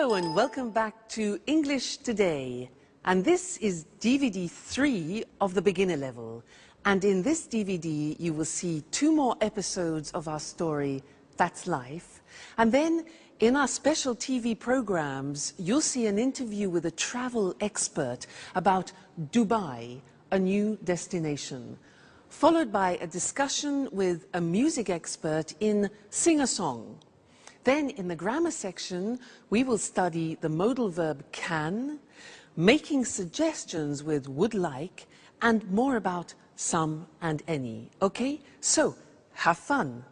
Hello and welcome back to English Today. And this is DVD 3 of the beginner level. And in this DVD you will see 2 more episodes of our story, That's Life. And then in our special TV programs you'll see an interview with a travel expert about Dubai, a new destination, followed by a discussion with a music expert in Sing a Song. Then in the grammar section, we will study the modal verb can, making suggestions with would like, and more about some and any. Okay? So, have fun.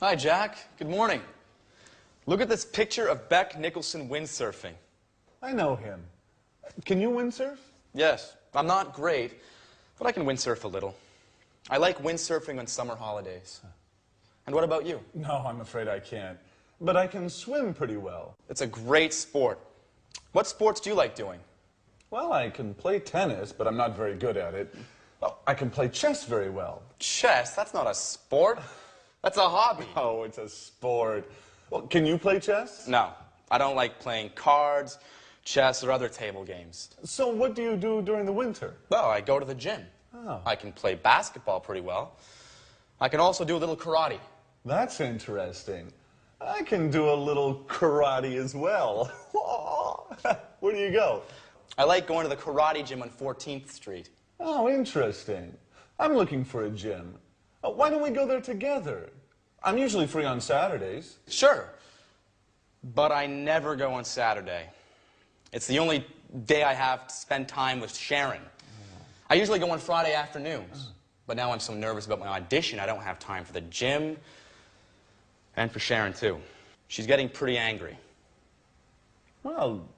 Hi, Jack. Good morning. Look at this picture of Beck Nicholson windsurfing. I know him. Can you windsurf? Yes, I'm not great, but I can windsurf a little. I like windsurfing on summer holidays. And what about you? No, I'm afraid I can't. But I can swim pretty well. It's a great sport. What sports do you like doing? Well, I can play tennis, but I'm not very good at it. Oh, I can play chess very well. Chess? That's not a sport. That's a hobby. Oh, it's a sport. Well, can you play chess? No, I don't like playing cards, chess, or other table games. So what do you do during the winter? Well, I go to the gym. Oh. I can play basketball pretty well. I can also do a little karate. That's interesting. I can do a little karate as well. Where do you go? I like going to the karate gym on 14th Street. Oh, interesting. I'm looking for a gym. Why don't we go there together? I'm usually free on Saturdays. Sure, but I never go on Saturday. It's the only day I have to spend time with Sharon. I usually go on Friday afternoons, but now I'm so nervous about my audition I don't have time for the gym and for Sharon too. She's getting pretty angry. Well,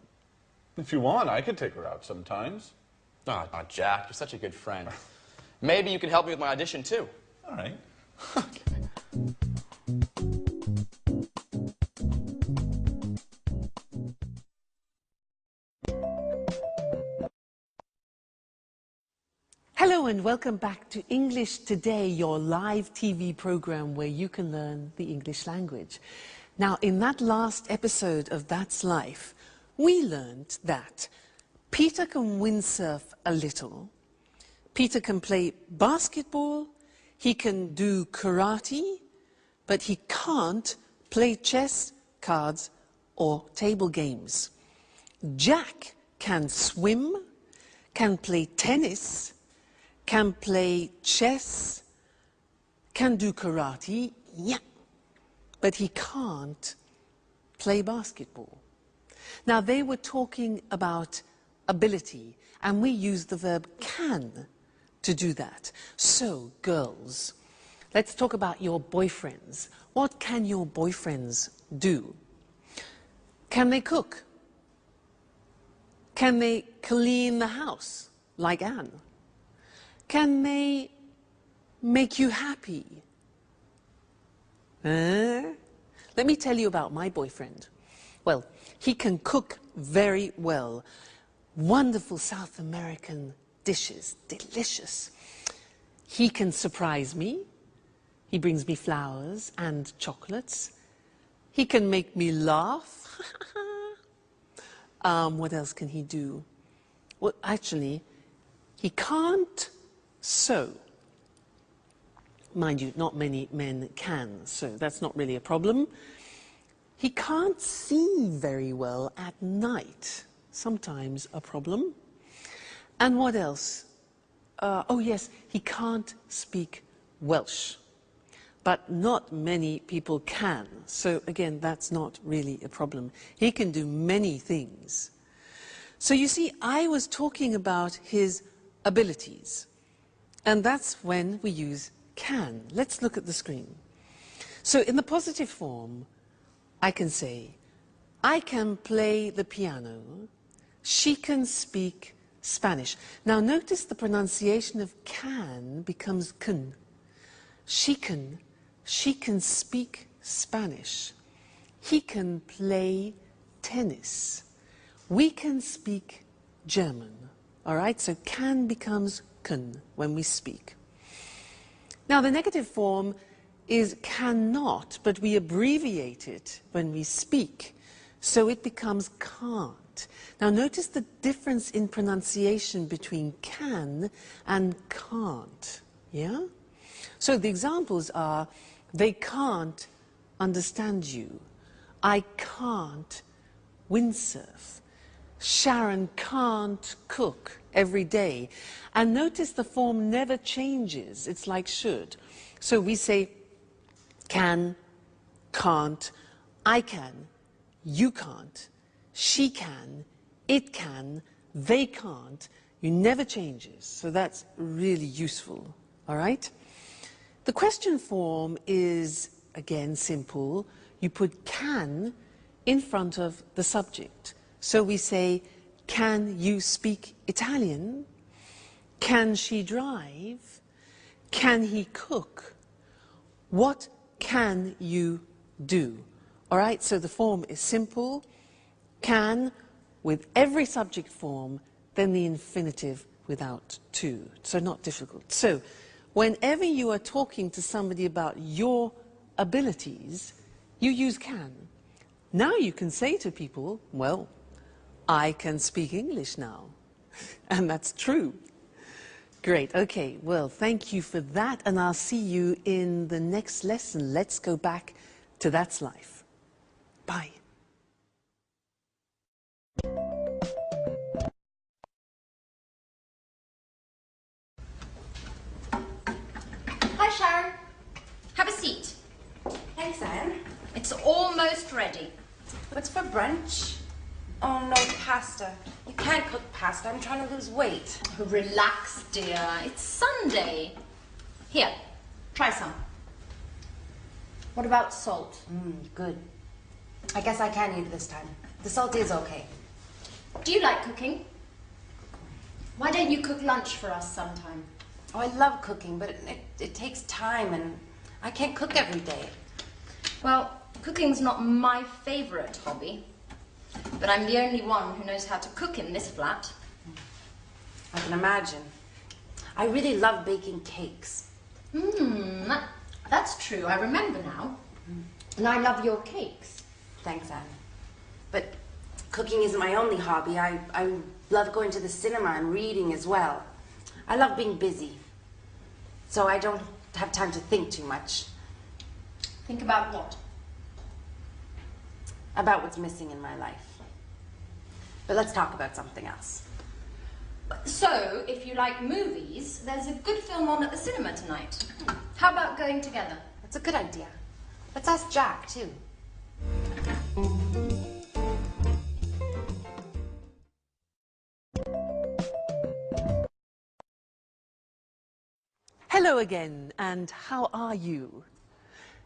if you want, I could take her out sometimes. Oh, Jack, you're such a good friend. Maybe you could help me with my audition too. All right. Okay. Hello and welcome back to English Today, your live TV program where you can learn the English language. Now, in that last episode of That's Life, we learned that Peter can windsurf a little, Peter can play basketball, he can do karate, but he can't play chess, cards, or table games. Jack can swim, can play tennis, can play chess, can do karate, yeah, but he can't play basketball. Now, they were talking about ability, and we used the verb can to do that. So, girls, let's talk about your boyfriends. What can your boyfriends do? Can they cook? Can they clean the house, like Anne? Can they make you happy? Let me tell you about my boyfriend. Well, he can cook very well. Wonderful South American dishes, delicious. He can surprise me. He brings me flowers and chocolates. He can make me laugh. What else can he do? Well, actually, he can't sew. Mind you, not many men can sew. That's not really a problem. He can't see very well at night. Sometimes a problem. And what else? Oh yes, he can't speak Welsh. But not many people can. So again, that's not really a problem. He can do many things. So you see, I was talking about his abilities. And that's when we use can. Let's look at the screen. So in the positive form, I can say, I can play the piano. She can speak Spanish. Now notice the pronunciation of can becomes can. She can speak Spanish. He can play tennis. We can speak German, all right? So can becomes können when we speak. Now the negative form is cannot, but we abbreviate it when we speak, so it becomes can't. Now notice the difference in pronunciation between can and can't, yeah? So the examples are, they can't understand you. I can't windsurf. Sharon can't cook every day. And notice the form never changes. It's like should. So we say can, can't, I can, you can't, she can, it can, they can't. You never changes. So that's really useful. All right? The question form is, again, simple. You put can in front of the subject. So we say, can you speak Italian? Can she drive? Can he cook? What can you do? All right, so the form is simple. Can with every subject form, then the infinitive without to. So not difficult. So whenever you are talking to somebody about your abilities, you use can. Now you can say to people, well, I can speak English now. And that's true. Great. Okay. Well, thank you for that. And I'll see you in the next lesson. Let's go back to That's Life. Bye. Hi, Sharon. Have a seat. Thanks, Anne. It's almost ready. What's for brunch? Oh, no, pasta. You can't cook pasta. I'm trying to lose weight. Relax, dear. It's Sunday. Here, try some. What about salt? Good. I guess I can eat it this time. The salt is okay. Do you like cooking? Why don't you cook lunch for us sometime? Oh, I love cooking, but it takes time, and I can't cook every day. Well, cooking's not my favorite hobby, but I'm the only one who knows how to cook in this flat. I can imagine. I really love baking cakes. That's true. I remember now. And I love your cakes. Thanks, Anne. But cooking isn't my only hobby. I love going to the cinema and reading as well. I love being busy, so I don't have time to think too much. Think about what? About what's missing in my life. But let's talk about something else. So, if you like movies, there's a good film on at the cinema tonight. How about going together? That's a good idea. Let's ask Jack, too. Hello again, and how are you?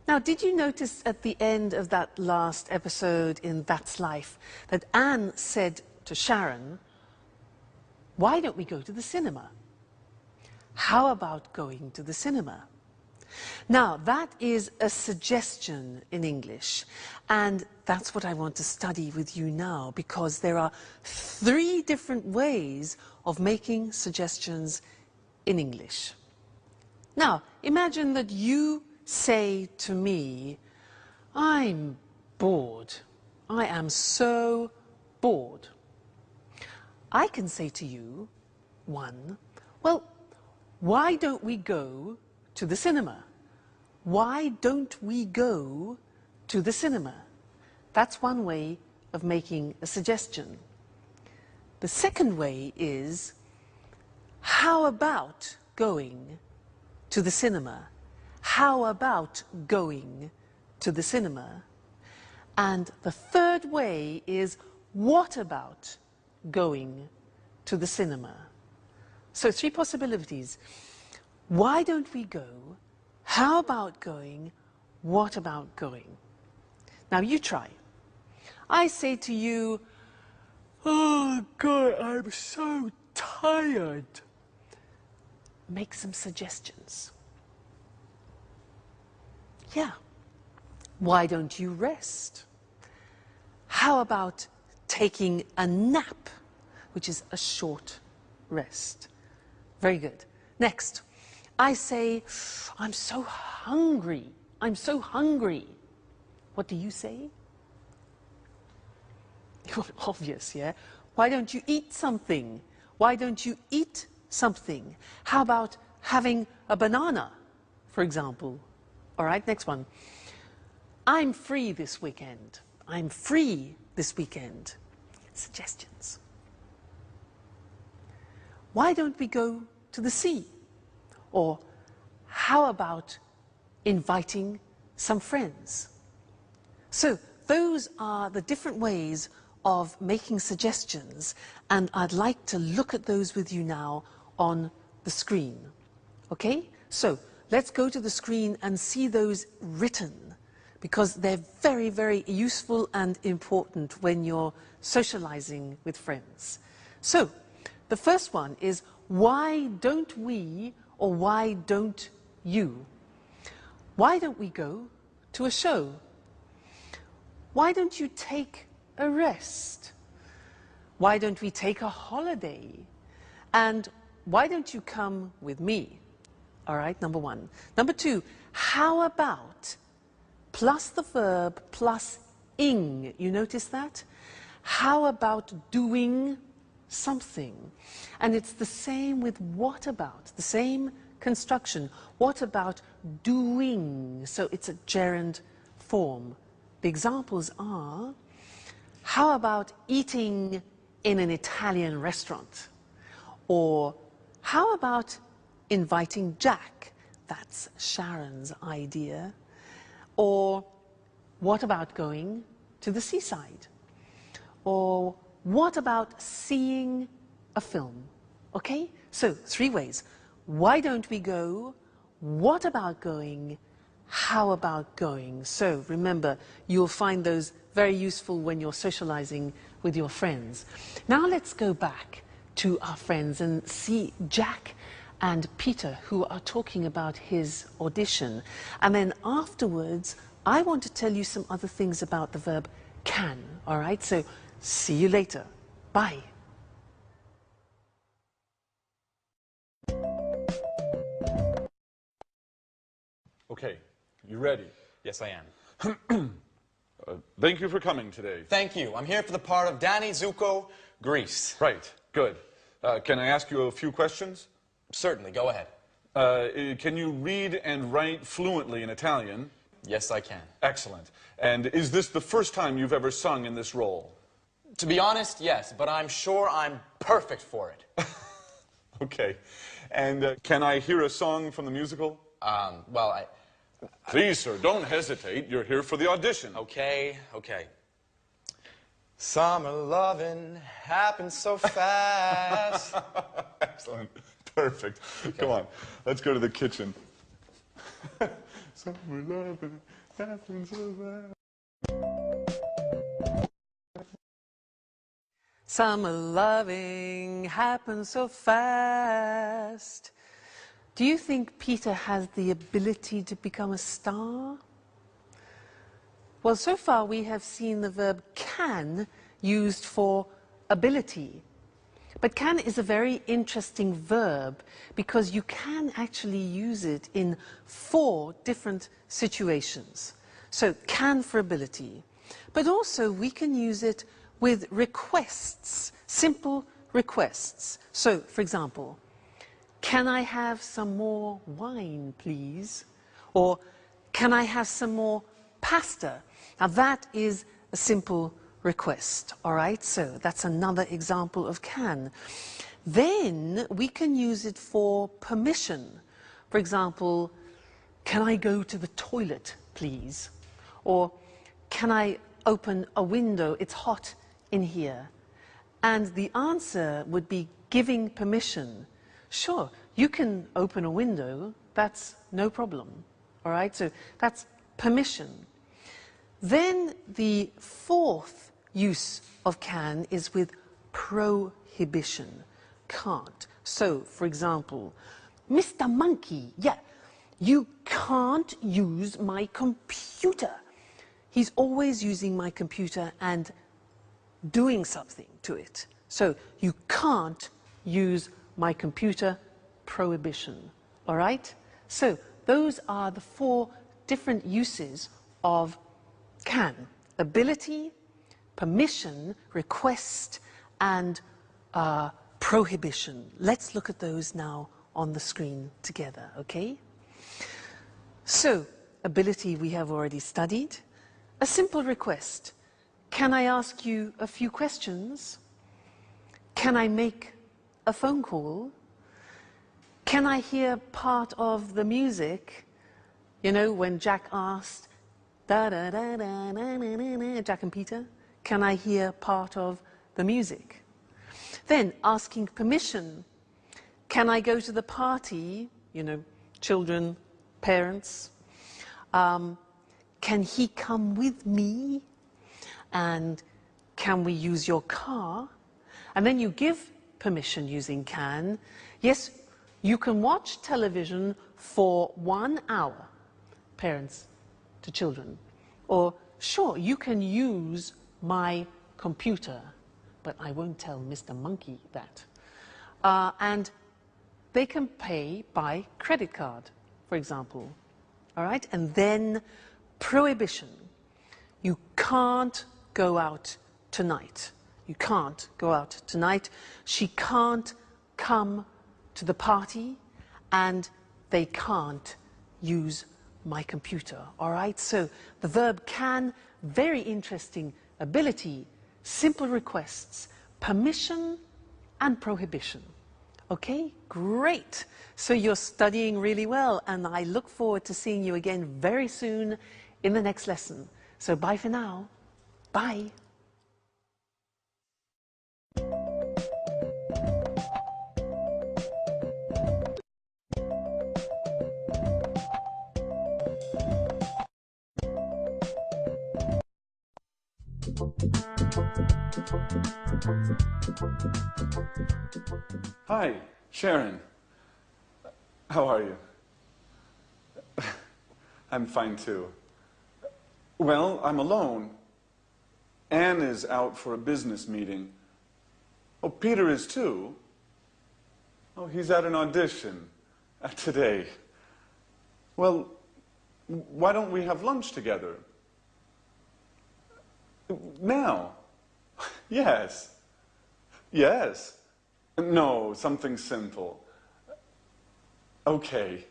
Now, did you notice at the end of that last episode in That's Life that Anne said to Sharon, why don't we go to the cinema? How about going to the cinema? Now, that is a suggestion in English, and that's what I want to study with you now, because there are 3 different ways of making suggestions in English. Now, imagine that you say to me, I'm bored. I am so bored. I can say to you, 1, well, why don't we go to the cinema? Why don't we go to the cinema? That's one way of making a suggestion. The second way is, how about going to the cinema? How about going to the cinema? And the third way is, what about going to the cinema? So 3 possibilities. Why don't we go? How about going? What about going? Now you try. I say to you, oh God, I'm so tired. Make some suggestions. Yeah. Why don't you rest? How about taking a nap, which is a short rest. Very good. Next, I say, I'm so hungry. I'm so hungry. What do you say? Obvious, yeah? Why don't you eat something? Why don't you eat something? How about having a banana, for example? All right, next one. I'm free this weekend. I'm free this weekend. Suggestions. Why don't we go to the sea? Or how about inviting some friends? So those are the different ways of making suggestions, and I'd like to look at those with you now on the screen. Okay? So let's go to the screen and see those written, because they're very, very useful and important when you're socializing with friends. So the first one is, why don't we, or why don't you? Why don't we go to a show? Why don't you take a rest? Why don't we take a holiday? And why don't you come with me? All right, number one. Number two, how about plus the verb plus ing? You notice that? How about doing something? And it's the same with what about, the same construction. What about doing? So it's a gerund form. The examples are, how about eating in an Italian restaurant? Or how about inviting Jack? That's Sharon's idea. Or what about going to the seaside? Or what about seeing a film? Okay, so three ways. Why don't we go? What about going? How about going? So remember, you'll find those very useful when you're socializing with your friends. Now let's go back to our friends and see Jack and Peter, who are talking about his audition. And then afterwards, I want to tell you some other things about the verb can. All right, so see you later. Bye. Okay, you ready? Yes, I am. Thank you for coming today. Thank you. I'm here for the part of Danny Zuko, Grease. Right, good. Can I ask you a few questions? Certainly, go ahead. Can you read and write fluently in Italian? Yes, I can. Excellent. And is this the first time you've ever sung in this role? To be honest, yes, but I'm sure I'm perfect for it. Okay. And can I hear a song from the musical? Well, Please, sir, don't hesitate. You're here for the audition. Okay. Summer loving happens so fast. Excellent. Perfect. Come on. Let's go to the kitchen. Summer loving happens so fast. Summer loving happens so fast. Do you think Peter has the ability to become a star? Well, so far we have seen the verb can used for ability. But can is a very interesting verb because you can actually use it in 4 different situations. So can for ability. But also we can use it with requests, simple requests. So, for example, can I have some more wine, please? Or can I have some more pasta? Now that is a simple request, all right? So that's another example of can. Then we can use it for permission. For example, can I go to the toilet, please? Or can I open a window? It's hot in here. And the answer would be giving permission. Sure, you can open a window, that's no problem, all right? So that's permission. Then the 4th use of can is with prohibition, can't. So, for example, Mr. Monkey, yeah, you can't use my computer. He's always using my computer and doing something to it. So you can't use my computer, prohibition. All right? So those are the 4 different uses of can. Ability, permission, request, and prohibition. Let's look at those now on the screen together, okay? So, ability we have already studied. A simple request. Can I ask you a few questions? Can I make a phone call? Can I hear part of the music? You know, when Jack asked, da-da-da-da-da-da-da, Jack and Peter, can I hear part of the music? Then asking permission. Can I go to the party? You know, children, parents. Can he come with me? And can we use your car? And then you give permission using can. Yes, you can watch television for 1 hour, parents to children. Or, sure, you can use my computer, but I won't tell Mr. Monkey that. And they can pay by credit card, for example. All right? And then prohibition. You can't go out tonight. You can't go out tonight. She can't come to the party, and they can't use my computer. All right? So the verb can, very interesting ability, simple requests, permission and prohibition. Okay, great. So you're studying really well, and I look forward to seeing you again very soon in the next lesson. So bye for now. Bye. Hi, Sharon. How are you? I'm fine too. Well, I'm alone. Anne is out for a business meeting. Oh, Peter is too. Oh, he's at an audition today. Well, why don't we have lunch together? Now? Yes. Yes. No, something simple. Okay.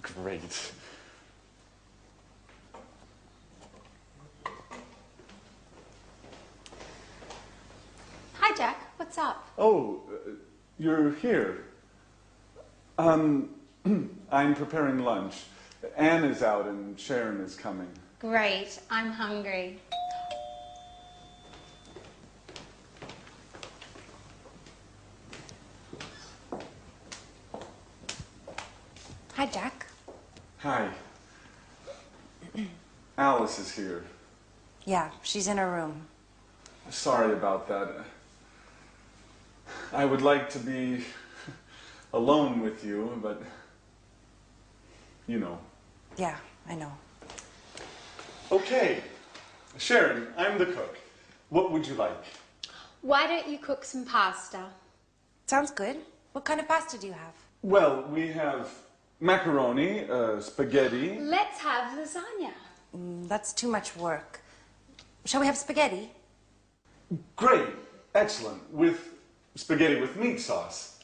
Great. Hi, Jack. What's up? Oh, you're here. I'm preparing lunch. Anne is out and Sharon is coming. Great. I'm hungry. Hi, Jack. Hi. Alice is here. Yeah, she's in her room. Sorry about that. I would like to be alone with you, but you know. Yeah, I know. Okay. Sharon, I'm the cook. What would you like? Why don't you cook some pasta? Sounds good. What kind of pasta do you have? Well, we have macaroni, spaghetti. Let's have lasagna. That's too much work. Shall we have spaghetti? Great. Excellent. With spaghetti with meat sauce.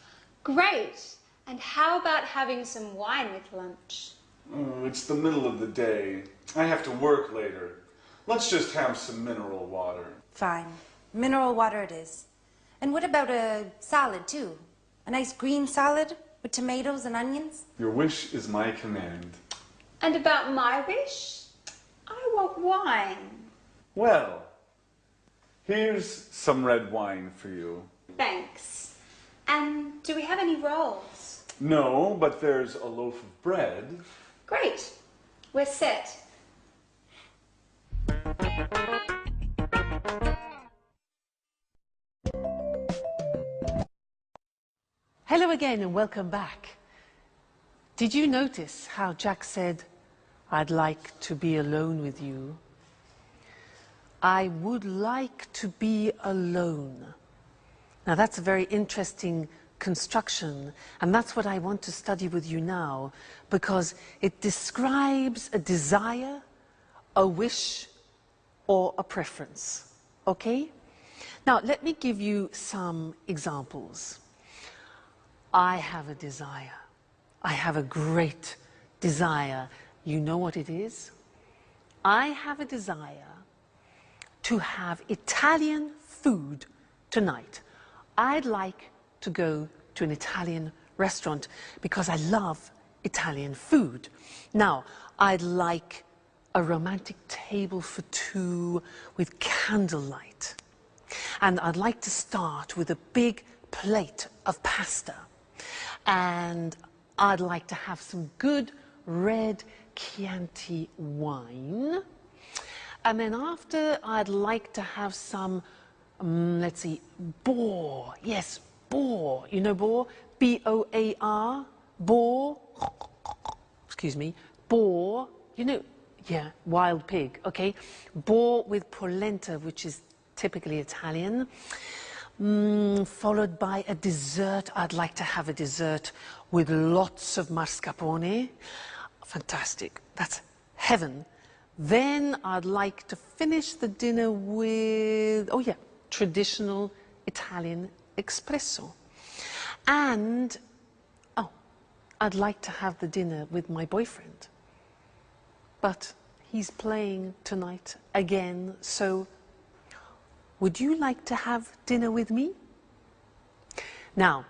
Great. And how about having some wine with lunch? Oh, it's the middle of the day. I have to work later. Let's just have some mineral water. Fine. Mineral water it is. And what about a salad, too? A nice green salad with tomatoes and onions? Your wish is my command. And about my wish? I want wine. Well, here's some red wine for you. Thanks. And do we have any rolls? No, but there's a loaf of bread. Great. We're set. Hello again and welcome back. Did you notice how Jack said, I'd like to be alone with you? I would like to be alone. Now that's a very interesting construction, and that's what I want to study with you now, because it describes a desire, a wish, or a preference. Okay? Now let me give you some examples. I have a desire. I have a great desire. You know what it is? I have a desire to have Italian food tonight. I'd like to go to an Italian restaurant because I love Italian food. Now, I'd like a romantic table for two with candlelight. And I'd like to start with a big plate of pasta. And I'd like to have some good red Chianti wine. And then after, I'd like to have some, let's see, boar. Yes, boar. You know boar? B-O-A-R. Boar. Excuse me. Boar. You know, yeah, wild pig. Okay. Boar with polenta, which is typically Italian. Followed by a dessert. I'd like to have a dessert with lots of mascarpone. Fantastic. That's heaven. Then I'd like to finish the dinner with, oh yeah, traditional Italian espresso. And, oh, I'd like to have the dinner with my boyfriend. But he's playing tonight again, so would you like to have dinner with me? Now,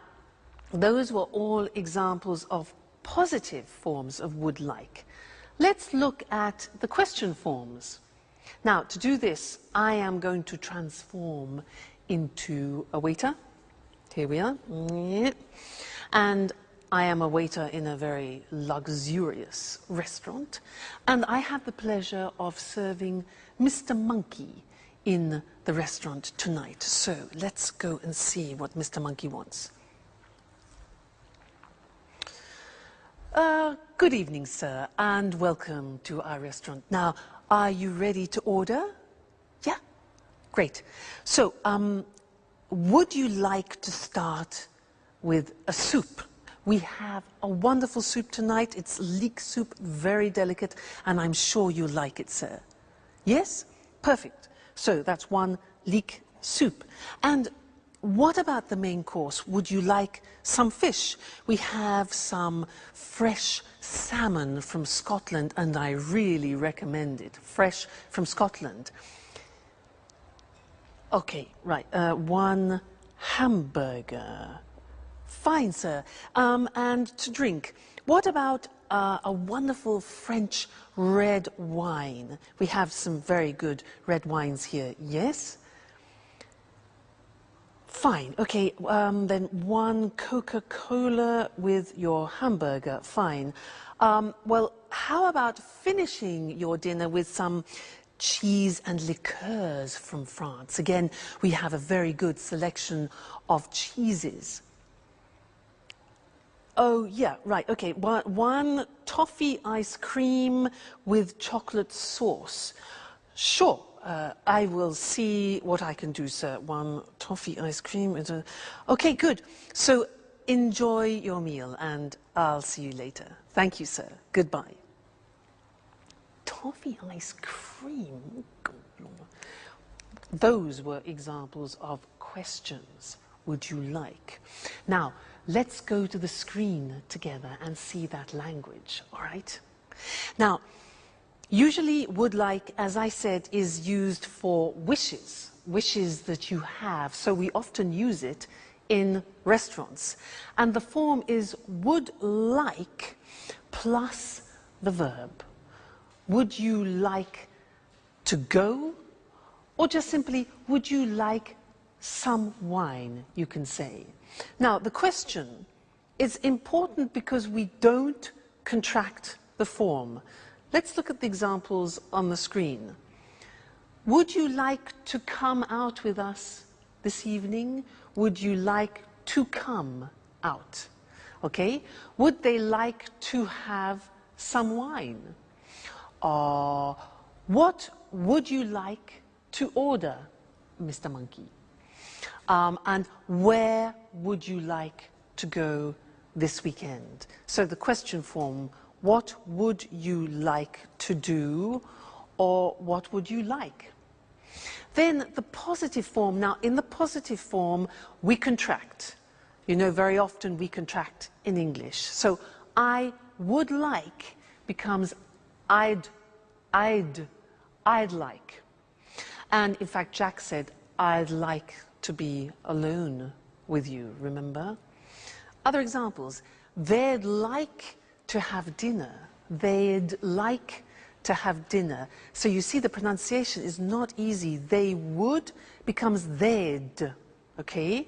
those were all examples of positive forms of would like. Let's look at the question forms. Now, to do this, I am going to transform into a waiter. Here we are. And I am a waiter in a very luxurious restaurant. And I have the pleasure of serving Mr. Monkey in the restaurant tonight. So let's go and see what Mr. Monkey wants. Good evening, sir, and welcome to our restaurant. Now, are you ready to order? Yeah? Great. So, would you like to start with a soup? We have a wonderful soup tonight. It's leek soup, very delicate, and I'm sure you like it, sir. Yes? Perfect. So that's one leek soup. And what about the main course? Would you like some fish? We have some fresh salmon from Scotland, and I really recommend it. Fresh from Scotland. Okay, right. One hamburger. Fine, sir. And to drink, what about a wonderful French red wine? We have some very good red wines here. Yes? Fine. Okay, then one Coca-Cola with your hamburger. Fine. Well, how about finishing your dinner with some cheese and liqueurs from France? Again, we have a very good selection of cheeses. Oh, yeah, right, okay. One toffee ice cream with chocolate sauce. Sure, I will see what I can do, sir. One toffee ice cream. Okay, good. So enjoy your meal, and I'll see you later. Thank you, sir. Goodbye. Toffee ice cream? Those were examples of questions. Would you like? Now, let's go to the screen together and see that language, all right? Now, usually would like, as I said, is used for wishes, wishes that you have. So we often use it in restaurants. And the form is would like plus the verb. Would you like to go? Or just simply, would you like some wine, you can say. Now, the question is important because we don't contract the form. Let's look at the examples on the screen. Would you like to come out with us this evening? Would you like to come out? Okay? Would they like to have some wine? What would you like to order, Mr. Monkey? And where would you like to go this weekend? So the question form, what would you like to do, or what would you like? Then the positive form. Now, in the positive form, we contract. You know, very often we contract in English. So I would like becomes I'd like. And in fact, Jack said, I'd like to be alone with you, remember? Other examples, they'd like to have dinner. They'd like to have dinner. So you see the pronunciation is not easy. They would becomes they'd, okay?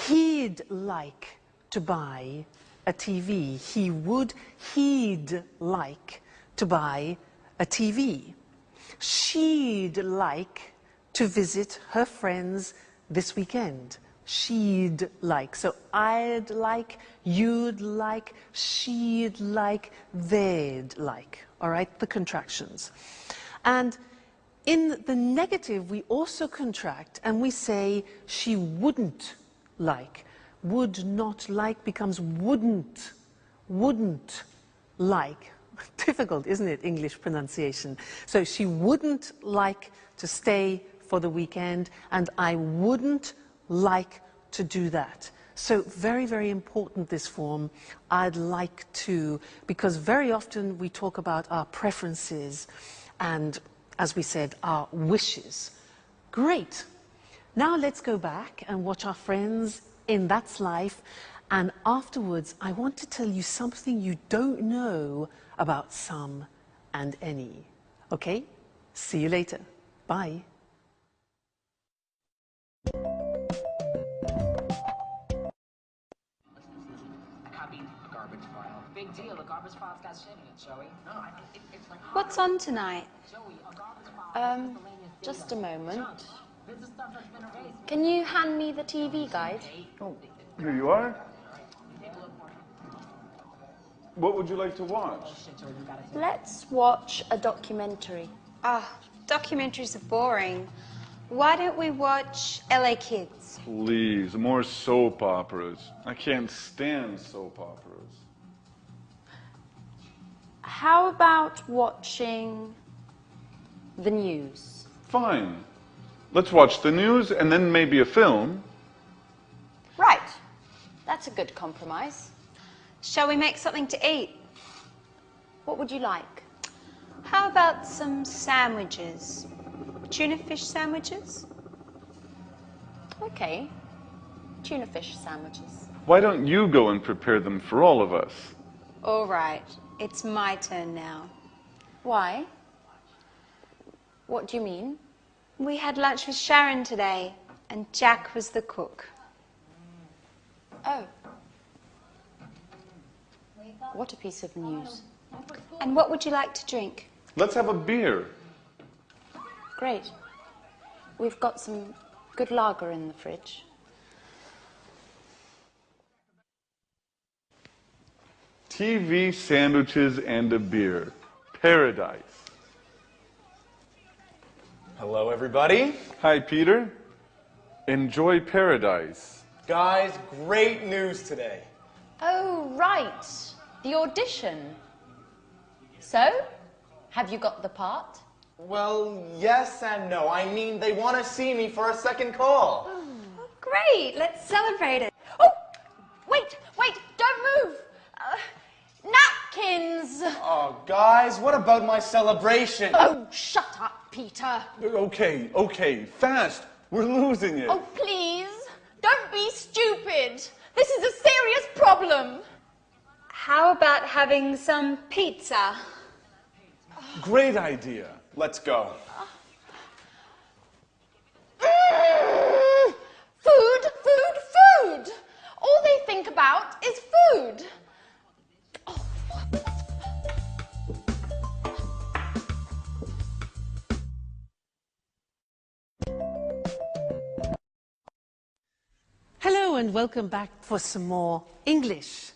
He'd like to buy a TV. He'd like to buy a TV. She'd like to visit her friends this weekend. She'd like. So I'd like, you'd like, she'd like, they'd like. All right, the contractions. And in the negative, we also contract and we say she wouldn't like. Would not like becomes wouldn't like. Difficult, isn't it, English pronunciation? So she wouldn't like to stay for the weekend, and I wouldn't like to do that. So very, very important, this form, I'd like to, because very often we talk about our preferences and, as we said, our wishes. Great. Now let's go back and watch our friends in That's Life, and afterwards I want to tell you something you don't know about some and any. Okay? See you later. Bye. Big deal, the garbage file's got shit in it, Joey. No, it's like... What's on tonight? Joey, a garbage file... Just a moment. This is stuff that's been erased. Can you hand me the TV guide? Oh, here you are. What would you like to watch? Let's watch a documentary. Ah, documentaries are boring. Why don't we watch LA Kids? Please, more soap operas. I can't stand soap operas. How about watching the news? Fine. Let's watch the news and then maybe a film. Right. That's a good compromise. Shall we make something to eat? What would you like? How about some sandwiches? Tuna fish sandwiches? Okay. Tuna fish sandwiches. Why don't you go and prepare them for all of us? All right, it's my turn now. Why? What do you mean? We had lunch with Sharon today, and Jack was the cook. Oh. What a piece of news. And what would you like to drink? Let's have a beer. Great. We've got some good lager in the fridge. TV, sandwiches, and a beer. Paradise. Hello, everybody. Hi, Peter. Enjoy paradise. Guys, great news today. Oh, right. The audition. So, have you got the part? Well, yes and no. I mean, they want to see me for a second call. Oh, great, let's celebrate it. Oh, wait, don't move. Napkins. Oh, guys, what about my celebration? Oh, shut up, Peter. Okay, fast. We're losing it. Oh, please, don't be stupid. This is a serious problem. How about having some pizza? Great idea. Let's go. Food. All they think about is food. Hello and welcome back for some more English.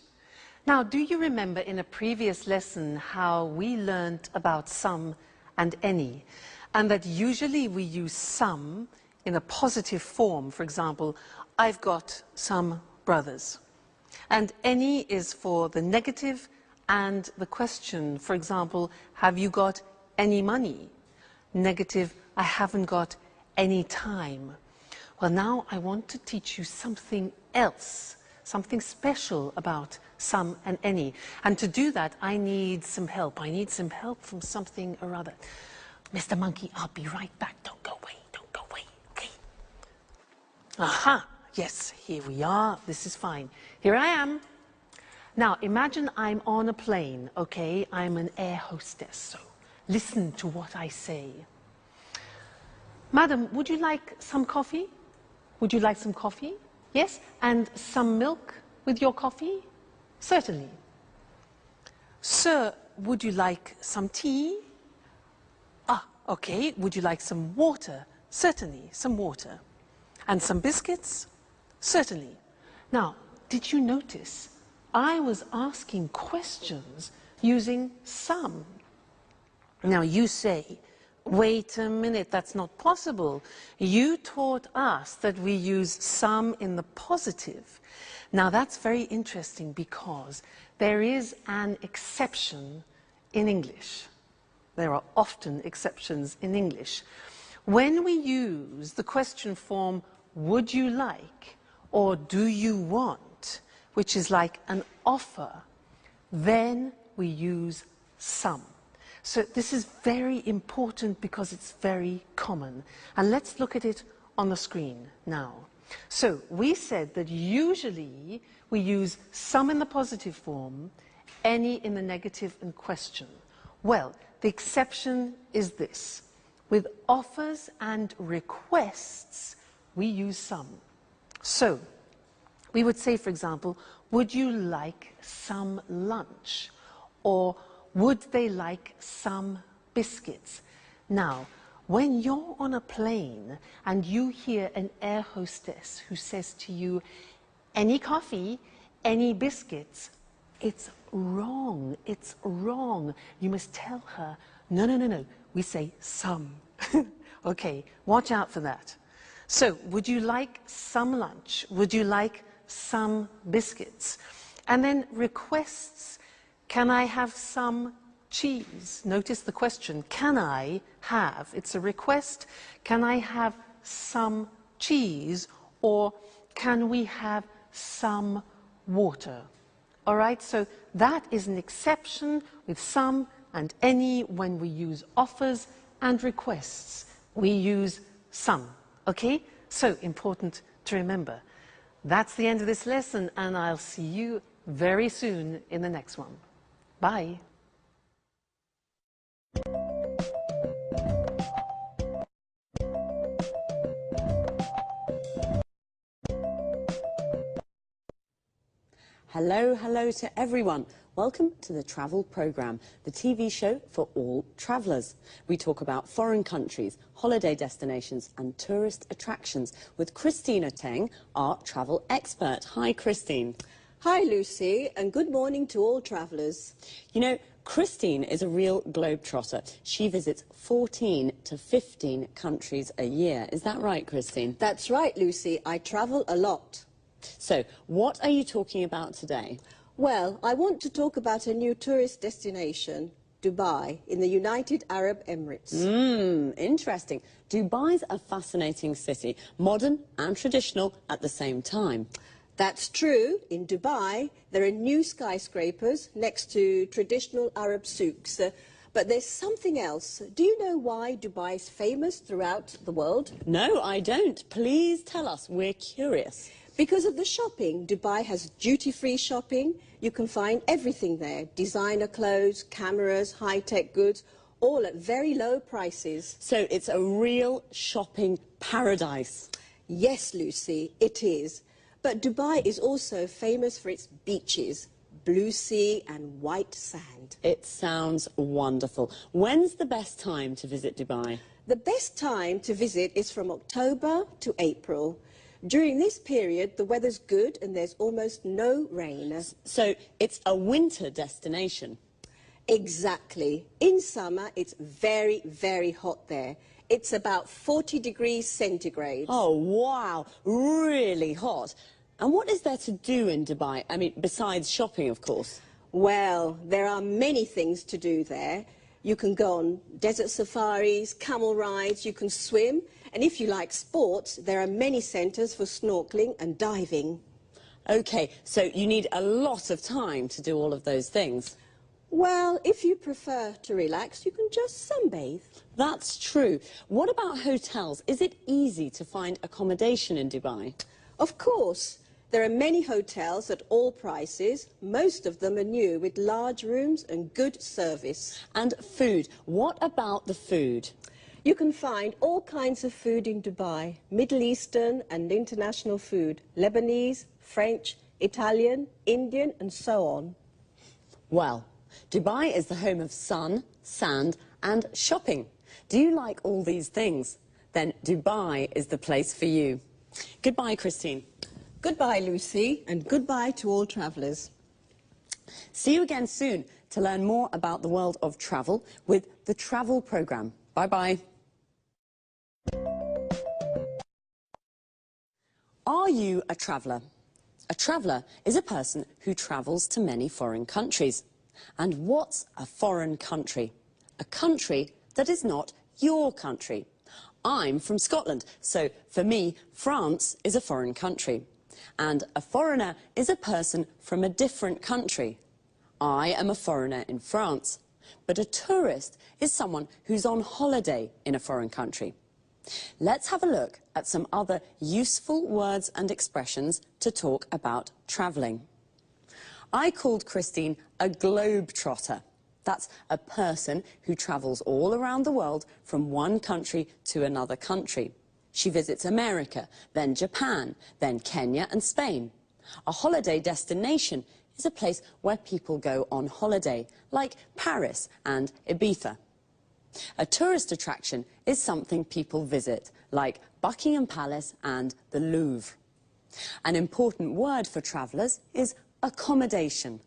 Now, do you remember in a previous lesson how we learned about some and any? and that usually we use some in a positive form. For example, I've got some brothers. And any is for the negative and the question. For example, have you got any money? Negative, I haven't got any time. Well, now I want to teach you something else, something special about some and any. And to do that, I need some help. I need some help from something or other. Mr. Monkey, I'll be right back. Don't go away. Don't go away. Okay. Aha. Yes, here we are. This is fine. Here I am. Now, imagine I'm on a plane, okay? I'm an air hostess, so listen to what I say. Madam, would you like some coffee? Would you like some coffee? Yes? And some milk with your coffee? Certainly. Sir, would you like some tea? Ah, okay. Would you like some water? Certainly, some water. And some biscuits? Certainly. Now, did you notice I was asking questions using some? Now you say, wait a minute, that's not possible. You taught us that we use some in the positive. Now that's very interesting because there is an exception in English. There are often exceptions in English. When we use the question form, would you like, or do you want, which is like an offer, then we use some. So this is very important because it's very common. And let's look at it on the screen now. So we said that usually we use some in the positive form, any in the negative and question. Well, the exception is this. With offers and requests, we use some. So we would say, for example, would you like some lunch? Or would they like some biscuits? Now, when you're on a plane and you hear an air hostess who says to you, any coffee, any biscuits, it's wrong, it's wrong. You must tell her, no, no, no, no, we say some. Okay, watch out for that. So, would you like some lunch? Would you like some biscuits? And then requests, can I have some cheese? Notice the question, can I have? It's a request. Can I have some cheese? Or can we have some water? All right, so that is an exception with some and any when we use offers and requests. We use some, okay? So important to remember. That's the end of this lesson, and I'll see you very soon in the next one. Bye. Hello, hello to everyone. Welcome to the Travel Programme, the TV show for all travellers. We talk about foreign countries, holiday destinations and tourist attractions with Christina Teng, our travel expert. Hi, Christine. Hi, Lucy, and good morning to all travellers. You know, Christine is a real globetrotter. She visits 14 to 15 countries a year. Is that right, Christine? That's right, Lucy. I travel a lot. So, what are you talking about today? Well, I want to talk about a new tourist destination, Dubai, in the United Arab Emirates. Interesting. Dubai's a fascinating city, modern and traditional at the same time. That's true. In Dubai, there are new skyscrapers next to traditional Arab souks. But there's something else. Do you know why Dubai is famous throughout the world? No, I don't. Please tell us. We're curious. Because of the shopping. Dubai has duty-free shopping. You can find everything there. Designer clothes, cameras, high-tech goods, all at very low prices. So it's a real shopping paradise. Yes, Lucy, it is. But Dubai is also famous for its beaches, blue sea and white sand. It sounds wonderful. When's the best time to visit Dubai? The best time to visit is from October to April. During this period, the weather's good and there's almost no rain. So it's a winter destination? Exactly. In summer, it's very, very hot there. It's about 40 degrees centigrade. Oh, wow. Really hot. And what is there to do in Dubai? I mean, besides shopping, of course. Well, there are many things to do there. You can go on desert safaris, camel rides, you can swim. And if you like sports, there are many centres for snorkeling and diving. OK, so you need a lot of time to do all of those things. Well, if you prefer to relax, you can just sunbathe. That's true. What about hotels? Is it easy to find accommodation in Dubai? Of course. There are many hotels at all prices. Most of them are new, with large rooms and good service. And food. What about the food? You can find all kinds of food in Dubai. Middle Eastern and international food. Lebanese, French, Italian, Indian and so on. Well, Dubai is the home of sun, sand and shopping. Do you like all these things? Then Dubai is the place for you. Goodbye, Christine. Goodbye, Lucy, and goodbye to all travellers. See you again soon to learn more about the world of travel with the Travel Programme. Bye-bye. Are you a traveller? A traveller is a person who travels to many foreign countries. And what's a foreign country? A country that is not your country. I'm from Scotland, so for me, France is a foreign country. And a foreigner is a person from a different country. I am a foreigner in France, but a tourist is someone who's on holiday in a foreign country. Let's have a look at some other useful words and expressions to talk about travelling. I called Christine a globetrotter. That's a person who travels all around the world from one country to another country. She visits America, then Japan, then Kenya and Spain. A holiday destination is a place where people go on holiday, like Paris and Ibiza. A tourist attraction is something people visit, like Buckingham Palace and the Louvre. An important word for travellers is accommodation.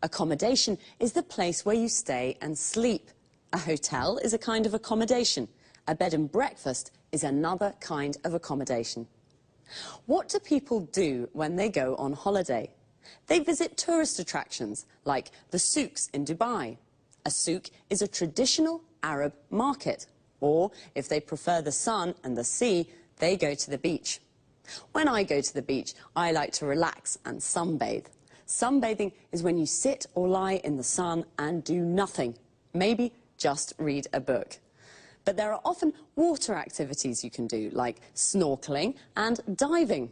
Accommodation is the place where you stay and sleep. A hotel is a kind of accommodation. A bed and breakfast is another kind of accommodation. What do people do when they go on holiday? They visit tourist attractions, like the souks in Dubai. A souk is a traditional Arab market. Or, if they prefer the sun and the sea, they go to the beach. When I go to the beach, I like to relax and sunbathe. Sunbathing is when you sit or lie in the sun and do nothing. Maybe just read a book. But there are often water activities you can do, like snorkeling and diving.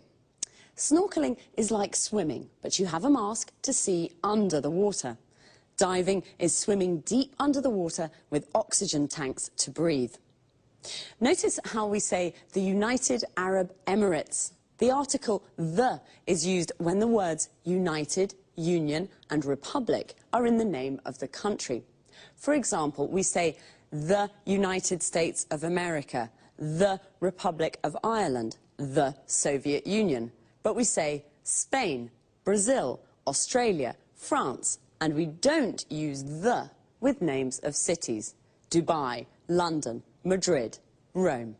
Snorkeling is like swimming, but you have a mask to see under the water. Diving is swimming deep under the water with oxygen tanks to breathe. Notice how we say the United Arab Emirates. The article "the" is used when the words United, Union and Republic are in the name of the country. For example, we say the United States of America, the Republic of Ireland, the Soviet Union. But we say Spain, Brazil, Australia, France, and we don't use the with names of cities. Dubai, London, Madrid, Rome.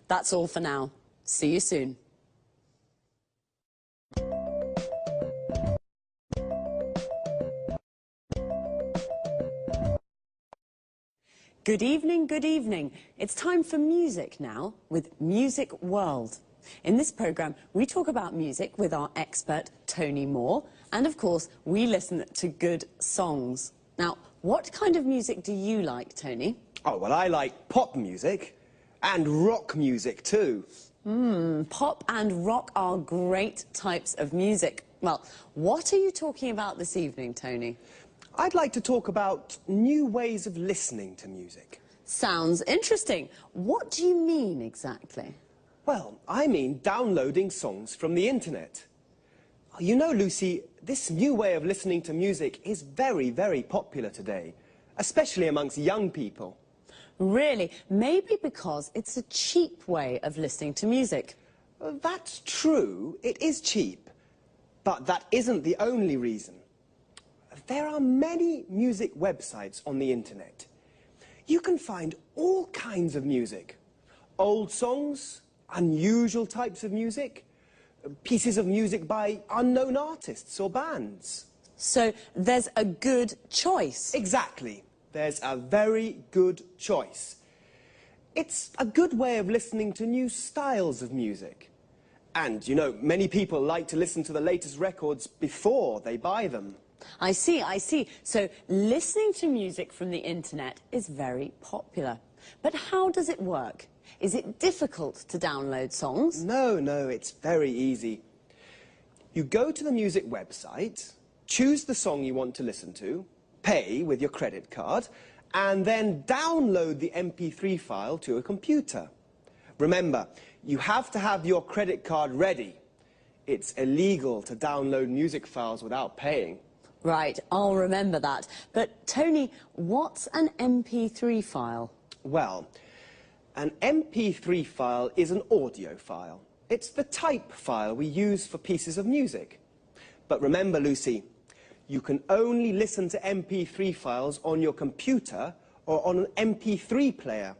That's all for now. See you soon. Good evening, good evening. It's time for music now with Music World. In this programme, we talk about music with our expert, Tony Moore, and of course, we listen to good songs. Now, what kind of music do you like, Tony? Oh, well, I like pop music and rock music too. Pop and rock are great types of music. Well, what are you talking about this evening, Tony? I'd like to talk about new ways of listening to music. Sounds interesting. What do you mean exactly? Well, I mean downloading songs from the internet. You know, Lucy, this new way of listening to music is very, very popular today, especially amongst young people. Really? Maybe because it's a cheap way of listening to music. That's true, it is cheap, but that isn't the only reason. there are many music websites on the internet. You can find all kinds of music. Old songs, unusual types of music, pieces of music by unknown artists or bands. So there's a good choice. Exactly. There's a very good choice. It's a good way of listening to new styles of music. And, you know, many people like to listen to the latest records before they buy them. I see, I see. So listening to music from the internet is very popular. But how does it work? Is it difficult to download songs? No, it's very easy. You go to the music website, choose the song you want to listen to, pay with your credit card, and then download the MP3 file to a computer. Remember, you have to have your credit card ready. It's illegal to download music files without paying. Right, I'll remember that. But, Tony, what's an MP3 file? Well, an MP3 file is an audio file. It's the type file we use for pieces of music. But remember, Lucy, you can only listen to MP3 files on your computer or on an MP3 player.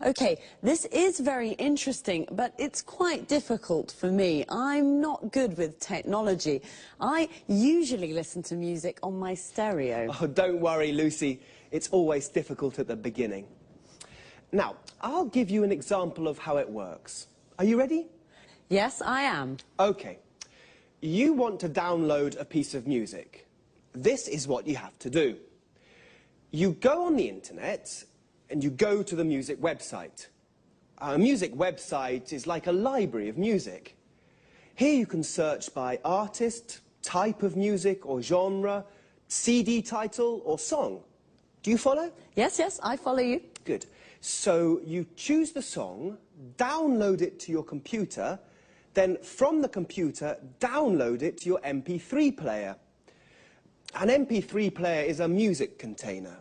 OK, this is very interesting, but it's quite difficult for me. I'm not good with technology. I usually listen to music on my stereo. Oh, don't worry, Lucy. It's always difficult at the beginning. Now, I'll give you an example of how it works. Are you ready? Yes, I am. OK. You want to download a piece of music. This is what you have to do. You go on the internet and you go to the music website. A music website is like a library of music. Here you can search by artist, type of music or genre, CD title or song. Do you follow? Yes, I follow you. Good. So you choose the song, download it to your computer, then from the computer, download it to your MP3 player. An MP3 player is a music container.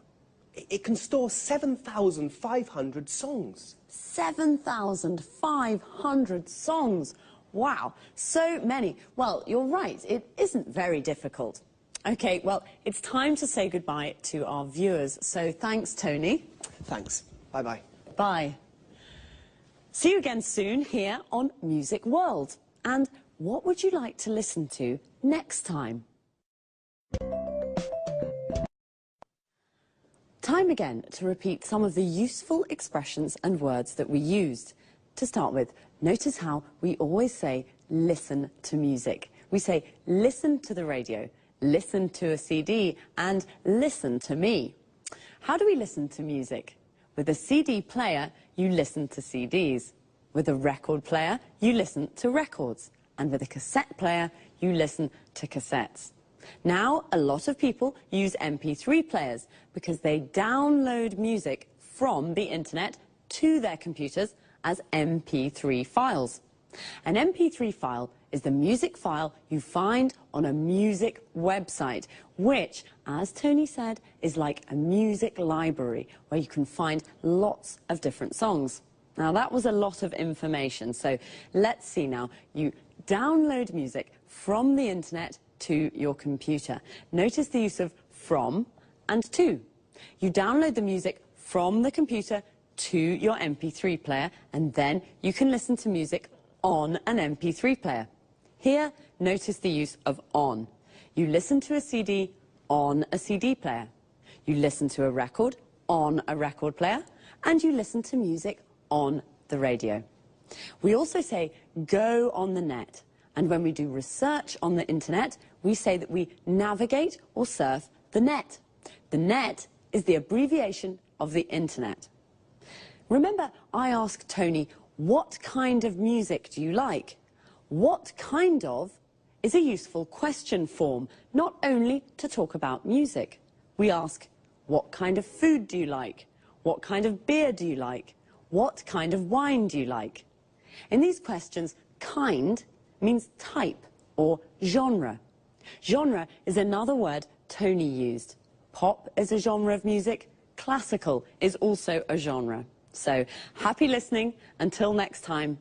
It can store 7,500 songs. 7,500 songs. Wow, so many. Well, you're right, it isn't very difficult. OK, well, it's time to say goodbye to our viewers. So thanks, Tony. Thanks. Bye-bye. Bye. See you again soon here on Music World. And what would you like to listen to next time? Time again to repeat some of the useful expressions and words that we used. To start with, notice how we always say listen to music. We say listen to the radio, listen to a CD, and listen to me. How do we listen to music? With a CD player, you listen to CDs. With a record player, you listen to records. And with a cassette player, you listen to cassettes. Now, a lot of people use MP3 players because they download music from the internet to their computers as MP3 files. An MP3 file is the music file you find on a music website, which, as Tony said, is like a music library where you can find lots of different songs. Now, that was a lot of information, so let's see now. You download music from the internet to your computer. Notice the use of from and to. You download the music from the computer to your MP3 player, and then you can listen to music on an MP3 player. Here, notice the use of on. You listen to a CD on a CD player. You listen to a record on a record player, and you listen to music on the radio. We also say go on the net. And when we do research on the internet, we say that we navigate or surf the net. The net is the abbreviation of the internet. Remember, I asked Tony, what kind of music do you like? What kind of is a useful question form, not only to talk about music. We ask, what kind of food do you like? What kind of beer do you like? What kind of wine do you like? In these questions, kind means type or genre. Genre is another word Tony used. Pop is a genre of music. Classical is also a genre. So, happy listening. Until next time.